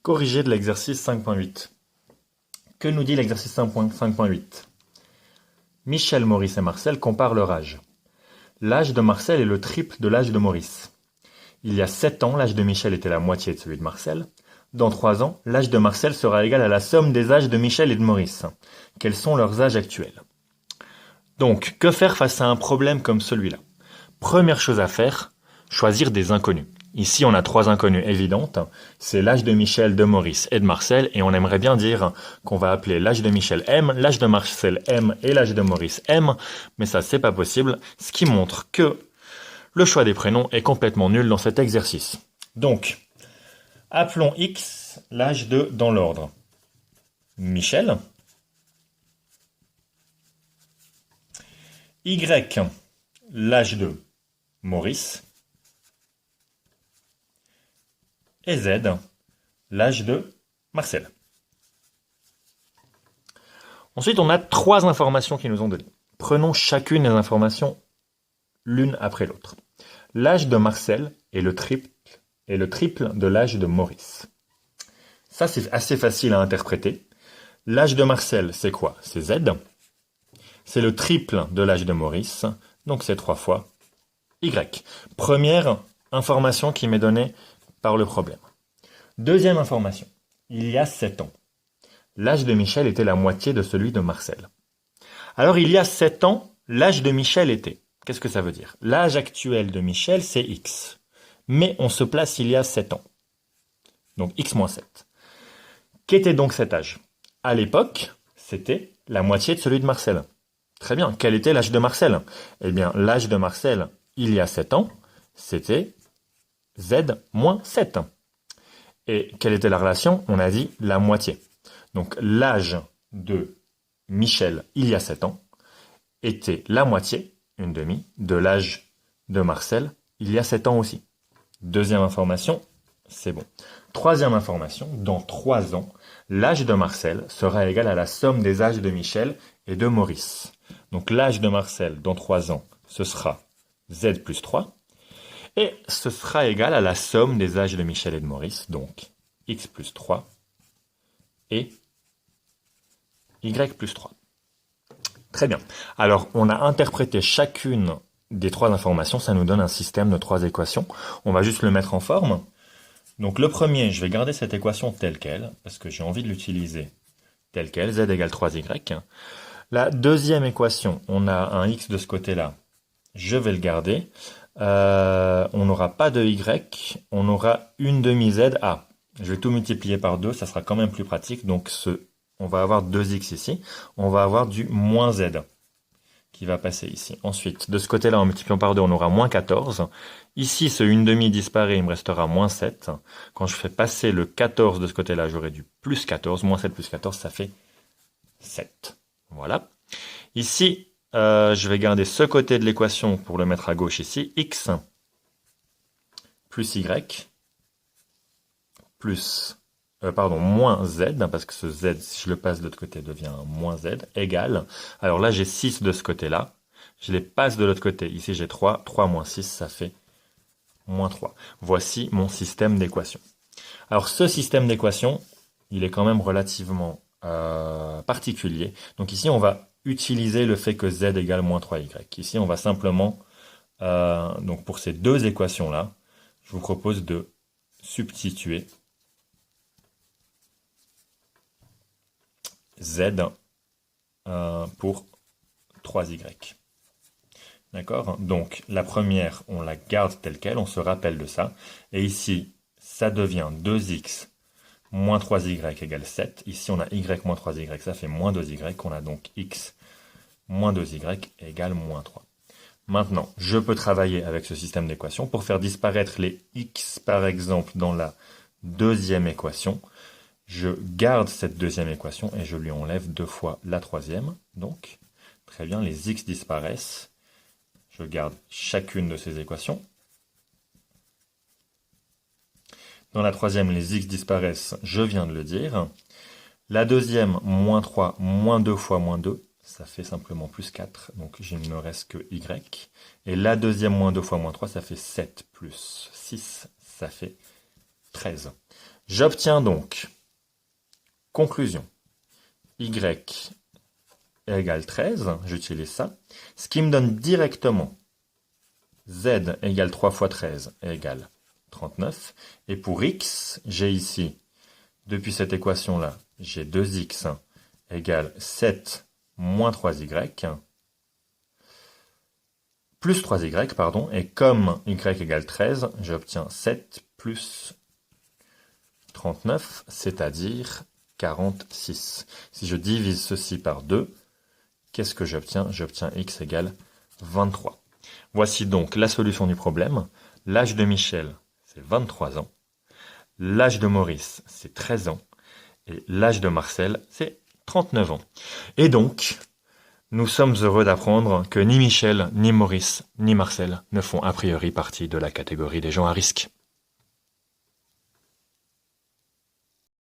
Corrigé de l'exercice 5.8. Que nous dit l'exercice 5.8? Michel, Maurice et Marcel comparent leur âge. L'âge de Marcel est le triple de l'âge de Maurice. Il y a 7 ans, l'âge de Michel était la moitié de celui de Marcel. Dans 3 ans, l'âge de Marcel sera égal à la somme des âges de Michel et de Maurice. Quels sont leurs âges actuels? Donc, que faire face à un problème comme celui-là? Première chose à faire, choisir des inconnus. Ici, on a 3 inconnues évidentes. C'est l'âge de Michel, de Maurice et de Marcel. Et on aimerait bien dire qu'on va appeler l'âge de Michel M, l'âge de Marcel M et l'âge de Maurice M. Mais ça, c'est pas possible. Ce qui montre que le choix des prénoms est complètement nul dans cet exercice. Donc, appelons X l'âge de dans l'ordre. Michel. Y, l'âge de Maurice. Et Z, l'âge de Marcel. Ensuite, on a 3 informations qui nous ont données. Prenons chacune des informations l'une après l'autre. L'âge de Marcel est le triple de l'âge de Maurice. Ça, c'est assez facile à interpréter. L'âge de Marcel, c'est quoi? C'est Z. C'est le triple de l'âge de Maurice, donc c'est 3 fois Y. Première information qui m'est donnée par le problème. Deuxième information, il y a 7 ans. L'âge de Michel était la moitié de celui de Marcel. Alors il y a 7 ans, l'âge de Michel était. Qu'est-ce que ça veut dire? L'âge actuel de Michel, c'est X. Mais on se place il y a 7 ans. Donc X moins 7. Qu'était donc cet âge? À l'époque, c'était la moitié de celui de Marcel. Très bien. Quel était l'âge de Marcel? Eh bien, l'âge de Marcel, il y a 7 ans, c'était Z moins 7. Et quelle était la relation? On a dit la moitié. Donc, l'âge de Michel, il y a 7 ans, était la moitié, une demi, de l'âge de Marcel, il y a 7 ans aussi. Deuxième information, c'est bon. Troisième information, dans 3 ans, l'âge de Marcel sera égal à la somme des âges de Michel et de Maurice. Donc l'âge de Marcel dans 3 ans, ce sera Z plus 3. Et ce sera égal à la somme des âges de Michel et de Maurice, donc X plus 3 et Y plus 3. Très bien. Alors, on a interprété chacune des 3 informations, ça nous donne un système de 3 équations. On va juste le mettre en forme. Donc le premier, je vais garder cette équation telle qu'elle, parce que j'ai envie de l'utiliser telle qu'elle, Z égale 3Y. La deuxième équation, on a un X de ce côté-là, je vais le garder. On n'aura pas de Y, on aura une demi-Z. Ah, je vais tout multiplier par 2, ça sera quand même plus pratique. Donc on va avoir 2X ici, on va avoir du moins Z qui va passer ici. Ensuite, de ce côté-là, en multipliant par 2, on aura moins 14. Ici, ce une demi disparaît, il me restera moins 7. Quand je fais passer le 14 de ce côté-là, j'aurai du plus 14. Moins 7 plus 14, ça fait 7. Voilà. Ici, je vais garder ce côté de l'équation pour le mettre à gauche ici. X plus Y plus, moins Z, parce que ce Z, si je le passe de l'autre côté, devient moins Z, égale. Alors là, j'ai 6 de ce côté-là. Je les passe de l'autre côté. Ici, j'ai 3. 3 moins 6, ça fait moins 3. Voici mon système d'équations. Alors, ce système d'équations, il est quand même relativement particulier. Donc ici, on va utiliser le fait que Z égale moins 3Y. Ici, on va simplement, donc pour ces 2 équations-là, je vous propose de substituer Z pour 3Y. D'accord? Donc, la première, on la garde telle qu'elle, on se rappelle de ça. Et ici, ça devient 2X moins 3Y égale 7. Ici, on a Y moins 3Y, ça fait moins 2Y. On a donc X moins 2Y égale moins 3. Maintenant, je peux travailler avec ce système d'équations pour faire disparaître les X, par exemple, dans la deuxième équation. Je garde cette deuxième équation et je lui enlève 2 fois la troisième. Donc, très bien, les X disparaissent. Je garde chacune de ces équations. Dans la troisième, les X disparaissent, je viens de le dire. La deuxième, moins 3, moins 2 fois moins 2, ça fait simplement plus 4. Donc, il ne me reste que Y. Et la deuxième, moins 2 fois moins 3, ça fait 7 plus 6, ça fait 13. J'obtiens donc, conclusion, y égale 13, j'utilise ça, ce qui me donne directement z égale 3 fois 13 égale 39. Et pour x, j'ai ici, depuis cette équation-là, j'ai 2x égale 7 moins 3y, plus 3y, pardon, et comme y égale 13, j'obtiens 7 plus 39, c'est-à-dire 46. Si je divise ceci par 2, qu'est-ce que j'obtiens? J'obtiens x égale 23. Voici donc la solution du problème. L'âge de Michel, c'est 23 ans. L'âge de Maurice, c'est 13 ans. Et l'âge de Marcel, c'est 39 ans. Et donc, nous sommes heureux d'apprendre que ni Michel, ni Maurice, ni Marcel ne font a priori partie de la catégorie des gens à risque.